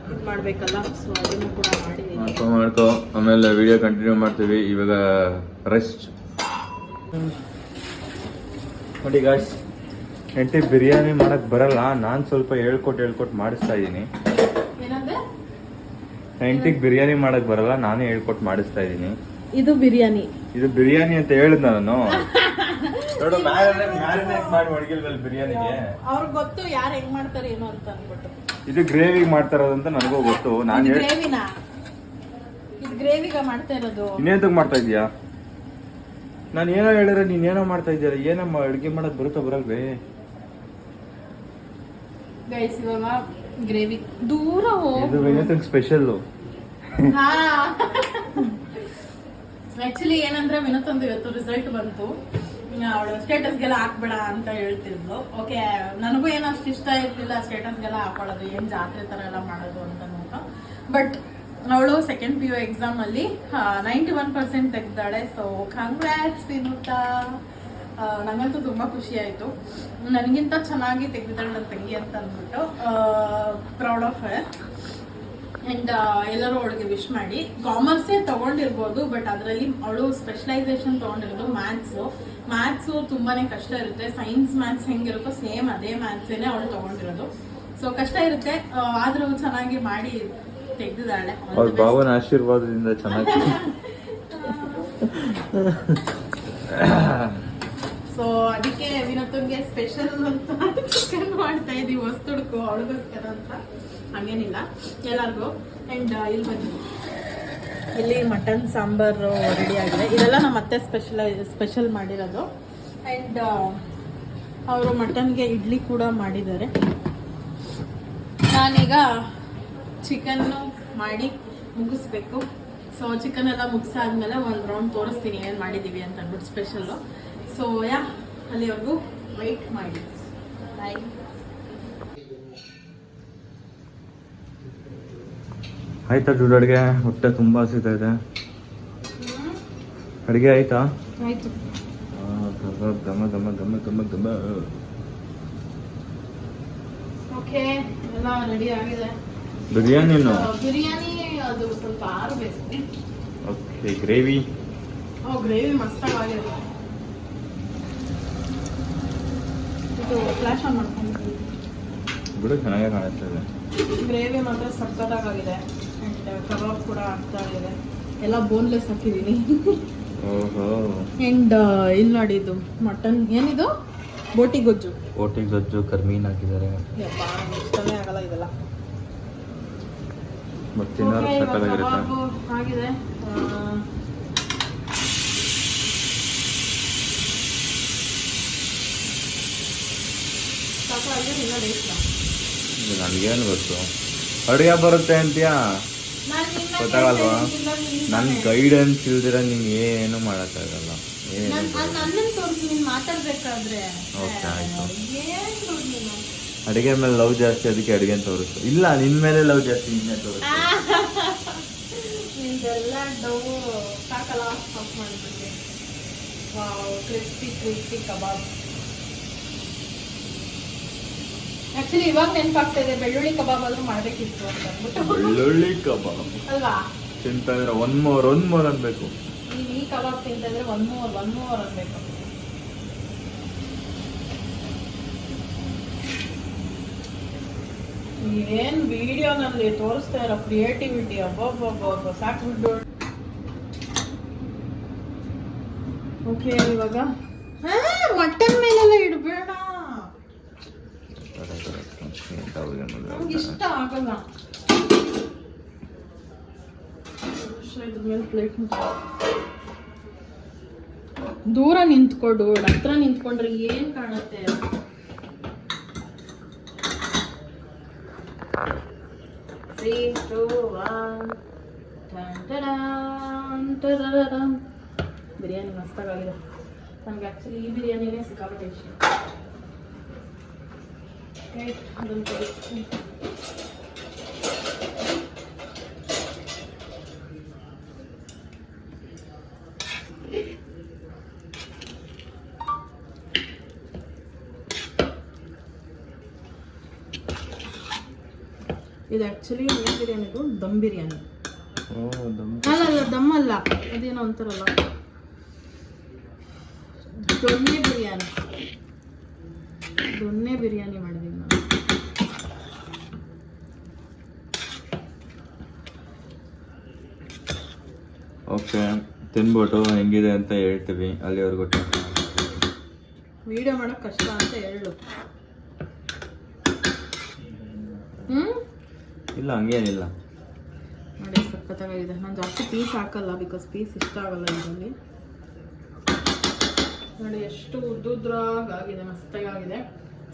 ಇದು ಮಾಡಬೇಕಲ್ಲ. ಸೊ ಅದನ್ನು ಕೂಡ ಮಾಡಿದ್ದೀನಿ. ಮಾಡ್ಕೊ, ಆಮೇಲೆ ವಿಡಿಯೋ ಕಂಟಿನ್ಯೂ ಮಾಡ್ತೀವಿ. ಇವಾಗ ರೆಸ್ಟ್ ನೋಡಿ ಗಾಯ್ಸ್. ಹೆಂಡತಿ ಬಿರಿಯಾನಿ ಮಾಡಕ್ ಬರಲ್ಲ. ನಾನು ಸ್ವಲ್ಪ ಹೇಳ್ಕೊಟ್ಟು ಮಾಡಿಸ್ತಾ ಇದ್ದೀನಿ. ಹೆಂಡತಿಗೆ ಬಿರಿಯಾನಿ ಮಾಡಕ್ ಬರಲ್ಲ, ನಾನೇ ಹೇಳ್ಕೊಟ್ಟು ಮಾಡಿಸ್ತಾ ಇದ್ದೀನಿ. ಇದು ಬಿರಿಯಾನಿ ಅಂತ ಹೇಳಿದ್ ನಾನು. ನೋಡು, ಮ್ಯಾರಿನೇಟ್ ಮಾಡಿ ಮಡಗಿಲ್ವಲ್ಲ ಬಿರಿಯಾನಿಗೆ. ಅವ್ರಿಗೆ ಗೊತ್ತು ಯಾರು ಹೆಂಗ್ ಮಾಡ್ತಾರೆ ಏನೋ ಅಂತ ಅನ್ಬಿಟ್ಟು. ಇದು ಗ್ರೇವಿಗೆ ಮಾಡ್ತಾರದಂತ ನನಗೂ ಗೊತ್ತು. ನಾನು ಗ್ರೇವಿಗ ಮಾಡ್ತಾ ಇರೋದು. ಇನ್ನೇಂತಕ್ ಮಾಡ್ತಾ ಇದೀಯಾ? ನಾನು ಏನೋ ಹೇಳಿದ್ರೆ ನೀನ್ ಏನೋ ಮಾಡ್ತಾ ಇದ್ದೀರ. ಏನಮ್ಮ ಅಡುಗೆ ಮಾಡಕ್ ಬರುತ್ತಾ ಬರಲ್ವೇ? ಗೈಸ್ ಇವಾಗ ಗ್ರೇವಿ ದೂರ ಇದು ವಿನೋದಕ್ಕೆ ಸ್ಪೆಷಲ್. ಆಕ್ಚುಲಿ ಏನಂದ್ರೆ ವಿನೋದ್ ಇವತ್ತು ರಿಸಲ್ಟ್ ಬಂತು. ಅವಳು ಸ್ಟೇಟಸ್ಗೆಲ್ಲ ಹಾಕ್ಬೇಡ ಅಂತ ಹೇಳ್ತಿದ್ಲು. ಓಕೆ, ನನಗೂ ಏನೋ ಅಷ್ಟು ಇಷ್ಟ ಇರ್ಲಿಲ್ಲ ಸ್ಟೇಟಸ್ಗೆಲ್ಲ ಹಾಕೊಳ್ಳೋದು, ಏನ್ ಜಾತ್ರೆ ತರ ಎಲ್ಲ ಮಾಡೋದು ಅಂತ. ಬಟ್ ಅವಳು ಸೆಕೆಂಡ್ PU ಎಕ್ಸಾಮ್ ಅಲ್ಲಿ 91% ತೆಗ್ದಾಳೆ. So congrats Vinutha. ನನಗಂತೂ ತುಂಬಾ ಖುಷಿ ಆಯ್ತು. ನನಗಿಂತ ಚೆನ್ನಾಗಿ ತೆಗ್ದಿದ್ದಾಳೆ ನನ್ನ ತಂಗಿ ಅಂತ ಅಂದ್ಬಿಟ್ಟು ಪ್ರೌಡ್ ಆಫ್ ಹರ್. ಅಂಡ್ ಎಲ್ಲರೂ ಅವಳಿಗೆ ವಿಶ್ ಮಾಡಿ. ಕಾಮರ್ಸೇ ತಗೊಂಡಿರ್ಬೋದು, ಬಟ್ ಅದರಲ್ಲಿ ಅವಳು ಸ್ಪೆಷಲೈಸೇಷನ್ ತಗೊಂಡಿರೋದು ಮ್ಯಾಥ್ಸು ತುಂಬಾನೇ ಕಷ್ಟ ಇರುತ್ತೆ. ಸೈನ್ಸ್ ಮ್ಯಾಥ್ಸ್ ಹೆಂಗಿರುತ್ತೋ ಸೇಮ್ ಅದೇ ಮ್ಯಾಥ್ಸೇನೆ ಅವಳು ತಗೊಂಡಿರೋದು. ಸೊ ಕಷ್ಟ ಇರುತ್ತೆ, ಆದ್ರೂ ಚೆನ್ನಾಗಿ ಮಾಡಿ ತೆಗ್ದಿದ್ದಾಳೆ. ಅವ್ರ ಭಾವನ ಆಶೀರ್ವಾದದಿಂದ ಚೆನ್ನಾಗಿ. ಸೊ ಅದಕ್ಕೆ ವಿನೋದ್ಗೆ ಸ್ಪೆಷಲ್ ಅಂತ ಚಿಕನ್ ಮಾಡ್ತಾ ಇದೀವಿ, ಹೊಸ್ತುಡ್ಕು ಅವಳಿಗೋಸ್ಕರ ಅಂತ. ಹಂಗೇನಿಲ್ಲ, ಎಲ್ಲರಿಗೂ. ಅಂಡ್ ಇಲ್ಲಿ ಬನ್ನಿ, ಇಲ್ಲಿ ಮಟನ್ ಸಾಂಬಾರು ರೆಡಿ ಆಗಿದೆ. ಇದೆಲ್ಲ ನಮ್ಮ ಅತ್ತೆ ಸ್ಪೆಷಲ್ ಮಾಡಿರೋದು. ಅಂಡ್ ಅವರು ಮಟನ್ಗೆ ಇಡ್ಲಿ ಕೂಡ ಮಾಡಿದ್ದಾರೆ. ನಾನೀಗ ಚಿಕನ್ನು ಮಾಡಿ ಮುಗಿಸ್ಬೇಕು. ಸೊ ಚಿಕನ್ ಎಲ್ಲ ಮುಗಿಸಾದ್ಮೇಲೆ ಒಂದು ರೌಂಡ್ ತೋರಿಸ್ತೀನಿ ಏನು ಮಾಡಿದ್ದೀವಿ ಅಂತ ಅಂದ್ಬಿಟ್ಟು ಸ್ಪೆಷಲ್ಲು. ಸೊ ಅಲ್ಲಿವರೆಗೂ ವೆಯ್ಟ್ ಮಾಡಿ. ಬಾಯ್. ಆಯ್ತಾ ದುಡ್ಡು ಅಡುಗೆ? ಹೊಟ್ಟೆ ತುಂಬ ಹಸಿತಾ ಇದೆ. ಅಡುಗೆ ಆಯ್ತಾ? ಆಯ್ತು. ಗಮ ಗಮ ಗಮ ಗಮ ಗಮ. ಓಕೆ, ಎಲ್ಲ ರೆಡಿ ಆಗಿದೆ. ಬಿರಿಯಾನಿ ಅದು ಸ್ವಲ್ಪ ಆರಬೇಕು. Okay, gravy ಮಸ್ತಾಗಿದೆ. ಇದು ಫ್ಲಾಶ್ ಆನ್ ಮಾಡ್ಕೊಂಡು ಬಿಡು, ಚೆನ್ನಾಗೇ ಕಾಣಿಸ್ತದೆ. ಗ್ರೇವಿ ಮಾತ್ರ ಸಕ್ಕತ್ತಾಗಿದೆ. ಆ್ಯಂಡ್ ಕಬಾಬ್ ಕೂಡ ಆಗ್ತಾ ಇದೆ. ಎಲ್ಲ ಬೋನ್ಲೆಸ್ ಹಾಕಿದ್ದೀನಿ. ಆ್ಯಂಡ್ ಇಲ್ಲಿ ನೋಡಿ ಇದು ಮಟನ್ ಏನಿದು ಬೋಟಿ ಗೊಜ್ಜು. ಬೋಟಿ ಗೊಜ್ಜು ಕರ್ಮೀನ್ ಹಾಕಿದ್ದಾರೆ. ಯಪ್ಪ ಇಷ್ಟನೇ ಆಗಲ್ಲ ಇದೆಲ್ಲ. ಮತ್ತೆ ಏನಾದ್ರು ಸಕ್ಕತ್ತಾಗಿರುತ್ತೆ. ಆಗಿದೆ. ನನಗೇನು ಗೊತ್ತು ಅಡುಗೆ ಬರುತ್ತೆ ಅಂತೀಯಾ ಗೊತ್ತಾಗಲ್ವಾ? ನನ್ನ ಗೈಡೆನ್ಸ್ ಇಲ್ದಿರ ನೀನು ಏನು ಮಾಡೋಕ್ಕಾಗಲ್ಲ. ಓಕೆ ಆಯಿತು. ಅಡುಗೆ ಮೇಲೆ ಲವ್ ಜಾಸ್ತಿ, ಅದಕ್ಕೆ ಅಡುಗೆ ತೋರಿಸು. ಇಲ್ಲ ನಿನ್ನ ಮೇಲೆ ಲವ್ ಜಾಸ್ತಿ, ನಿನ್ನೆ ತೋರಿಸು. ಕ್ರಿಸ್ಪಿ ಕಬಾಬ್. ಆಕ್ಚುಲಿ ಇವಾಗ ನೆನಪಾಗ್ತಾ ಇದೆ ಬೆಳ್ಳುಳ್ಳಿ ಕಬಾಬ್ ಆದ್ರೂ ಮಾಡಬೇಕಿತ್ತು ಅಂತ ಅಂದ್ಬಿಟ್ಟು. ಬೆಳ್ಳುಳ್ಳಿ ಕಬಾಬ್ ಅಲ್ವಾ? ತಿಂತಾ ಇದ್ರೆ ಒನ್ ಮೋರ್ ಅನ್ಬೇಕು. ಈ ಕಬಾಬ್ ತಿಂತಾ ಇದ್ರೆ ಒನ್ ಮೋರ್ ಅನ್ಬೇಕು. ಏನ್ ವಿಡಿಯೋನಲ್ಲಿ ತೋರಿಸ್ತಾ ಇರೋ ಕ್ರಿಯೇಟಿವಿಟಿ ಅಬ್ಬಬ್ಬಬ್ಬ ಸಾಕ್ಬಿಟ್ಟು. ಓಕೆ ಇವಾಗ ಮಟನ್ ಮೇಲೆಲ್ಲ ಇಡಬೇಡ, ಇಷ್ಟ ಆಗಲ್ಲ. ಇದ್ರ ಮೇಲೆ ಪ್ಲೇಟ್ ದೂರ ನಿಂತ್ಕೊಡು, ಹತ್ರ ನಿಂತ್ಕೊಂಡ್ರೆ ಏನ್ ಕಾಣುತ್ತೆ. ಬಿರಿಯಾನಿ ಮಸ್ತಾಗಿದೆ. ನನಗೆ ಆ್ಯಕ್ಚುಲಿ ಈ ಬಿರಿಯಾನಿನೇ ಸಿಕ್ಕಾಪಟ್ಟೆ ಇಷ್ಟ. ಅದನ್ನು ತೋರಿಸ್ತೀನಿ. ಇದು ಆ್ಯಕ್ಚುಲಿ ಏನು ಬಿರಿಯಾನಿದು ದಮ್ ಬಿರಿಯಾನಿ. ಅಲ್ಲ ದಮ್ ಅಲ್ಲ, ಅದೇನೋ ಅಂತಾರಲ್ಲ ದೊನ್ನೆ ಬಿರಿಯಾನಿ ಮಾಡಿದ್ದೀನಿ ನಾನು. ಓಕೆ ತಿನ್ಬಿಟ್ಟು ಹೆಂಗಿದೆ ಅಂತ ಹೇಳ್ತೀವಿ. ಅಲ್ಲಿವರೆಗೂ ವಿಡಿಯೋ ಮಾಡೋಕೆ ಕಷ್ಟ ಅಂತ ಹೇಳು. ಇಲ್ಲ ಹಂಗೇನಿಲ್ಲ ನೋಡಿ ಸಖತ್ತಾಗಿದೆ. ನಾನು ಜಾಸ್ತಿ ಪೀಸ್ ಹಾಕಲ್ಲ, ಬಿಕಾಸ್ ಪೀಸ್ ಇಷ್ಟ ಆಗಲ್ಲ ಇದರಲ್ಲಿ. ನೋಡಿ ಎಷ್ಟು ಉದ್ದುದ್ರಾಗಿದೆ, ಮಸ್ತಾಗಿದೆ.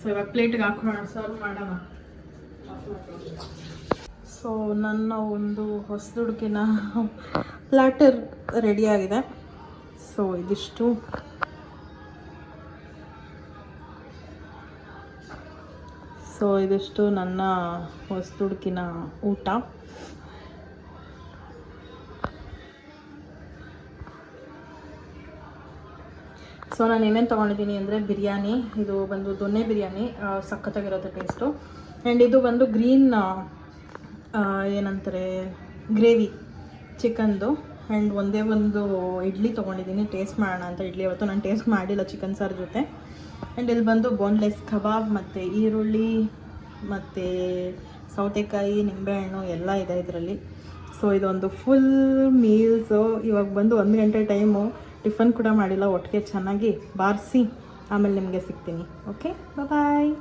ಸೊ ಇವಾಗ ಪ್ಲೇಟ್ಗೆ ಹಾಕೋಣ, ಸರ್ವ್ ಮಾಡೋಣ. ಸೊ ನನ್ನ ಒಂದು ಹೊಸದುಡುಕಿನ ಪ್ಲಾಟರ್ ರೆಡಿಯಾಗಿದೆ. ಸೊ ಇದಿಷ್ಟು ನನ್ನ ಹೊಸದುಡುಕಿನ ಊಟ. ಸೊ ನಾನು ಏನೇನು ತೊಗೊಂಡಿದ್ದೀನಿ ಅಂದರೆ ಬಿರಿಯಾನಿ, ಇದು ಬಂದು ದೊನ್ನೆ ಬಿರಿಯಾನಿ, ಸಖತ್ತಾಗಿರುತ್ತೆ ಟೇಸ್ಟು. ಆ್ಯಂಡ್ ಇದು ಬಂದು ಗ್ರೀನ್ ಏನಂತಾರೆ ಗ್ರೇವಿ ಚಿಕನ್ದು. ಆ್ಯಂಡ್ ಒಂದೇ ಒಂದು ಇಡ್ಲಿ ತೊಗೊಂಡಿದ್ದೀನಿ ಟೇಸ್ಟ್ ಮಾಡೋಣ ಅಂತ. ಇಡ್ಲಿ ಅವತ್ತು ನಾನು ಟೇಸ್ಟ್ ಮಾಡಿಲ್ಲ ಚಿಕನ್ ಸಾರು ಜೊತೆ. ಆ್ಯಂಡ್ ಇಲ್ಲಿ ಬಂದು ಬೋನ್ಲೆಸ್ ಕಬಾಬ್ ಮತ್ತು ಈರುಳ್ಳಿ ಮತ್ತು ಸೌತೆಕಾಯಿ, ನಿಂಬೆಹಣ್ಣು ಎಲ್ಲ ಇದೆ ಇದರಲ್ಲಿ. ಸೊ ಇದೊಂದು ಫುಲ್ ಮೀಲ್ಸು. ಇವಾಗ ಬಂದು 1 ಗಂಟೆ ಟೈಮು, ಟಿಫನ್ ಕೂಡ ಮಾಡಿಲ್ಲ. ಒಟ್ಟಿಗೆ ಚೆನ್ನಾಗಿ ಬಾರಿಸಿ ಆಮೇಲೆ ನಿಮಗೆ ಸಿಗ್ತೀನಿ. Okay bye.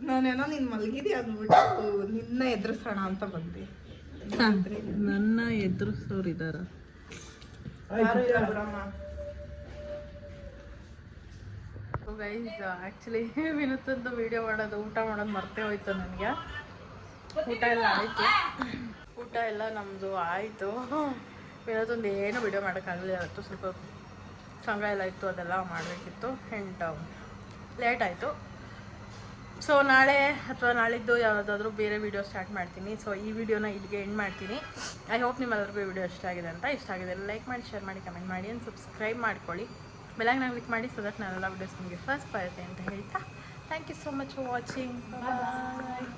ನಾನೇನೋ ನೀನು ಮಲಗಿದಿ ಅಂದ್ಬಿಟ್ಟು ನಿನ್ನ ಎದುರಿಸೋಣ ಅಂತ ಬಂದೆ. ನನ್ನ ಎದುರಿಸೋರು ಇದ್ದಾರ? ಗೈಸ್ ಆ್ಯಕ್ಚುಲಿ ವಿನುತ್ತಂದು ವೀಡಿಯೋ ಮಾಡೋದು, ಊಟ ಮಾಡೋದು ಮರ್ತೇ ಹೋಯ್ತು ನನಗೆ. ಊಟ ಎಲ್ಲ ಆಯಿತು, ಊಟ ಎಲ್ಲ ನಮ್ಮದು ಆಯಿತು. ವಿನೋದೊಂದು ಏನು ವೀಡಿಯೋ ಮಾಡೋಕ್ಕಾಗಲಿಲ್ಲ ಇವತ್ತು. ಸ್ವಲ್ಪ ಸಂಘ ಎಲ್ಲ ಇತ್ತು, ಅದೆಲ್ಲ ಮಾಡಬೇಕಿತ್ತು. ಆ್ಯಂಡ್ ಲೇಟ್ ಆಯಿತು. ಸೊ ನಾಳೆ ಅಥವಾ ನಾಳಿದ್ದು ಯಾವುದಾದ್ರೂ ಬೇರೆ ವೀಡಿಯೋ ಸ್ಟಾರ್ಟ್ ಮಾಡ್ತೀನಿ. ಸೊ ಈ ವಿಡಿಯೋನ ಇಲ್ಲಿಗೆ ಎಂಡ್ ಮಾಡ್ತೀನಿ. ಐ ಹೋಪ್ ನಿಮ್ಮೆಲ್ಲರಿಗೂ ವಿಡಿಯೋ ಇಷ್ಟ ಆಗಿದೆ ಅಂತ. ಇಷ್ಟ ಆಗಿದೆ ಲೈಕ್ ಮಾಡಿ, ಶೇರ್ ಮಾಡಿ, ಕಮೆಂಟ್ ಮಾಡಿ, ಆ್ಯಂಡ್ ಸಬ್ಸ್ಕ್ರೈಬ್ ಮಾಡ್ಕೊಳ್ಳಿ. ಬೆಲ್ಲಾಗಿ ಕ್ಲಿಕ್ ಮಾಡಿ, ಸೊ ದಟ್ ನಾನೆಲ್ಲ ವೀಡಿಯೋಸ್ ನಿಮಗೆ ಫಸ್ಟ್ ಬರುತ್ತೆ ಅಂತ ಹೇಳ್ತಾ thank you so much for watching. Bye.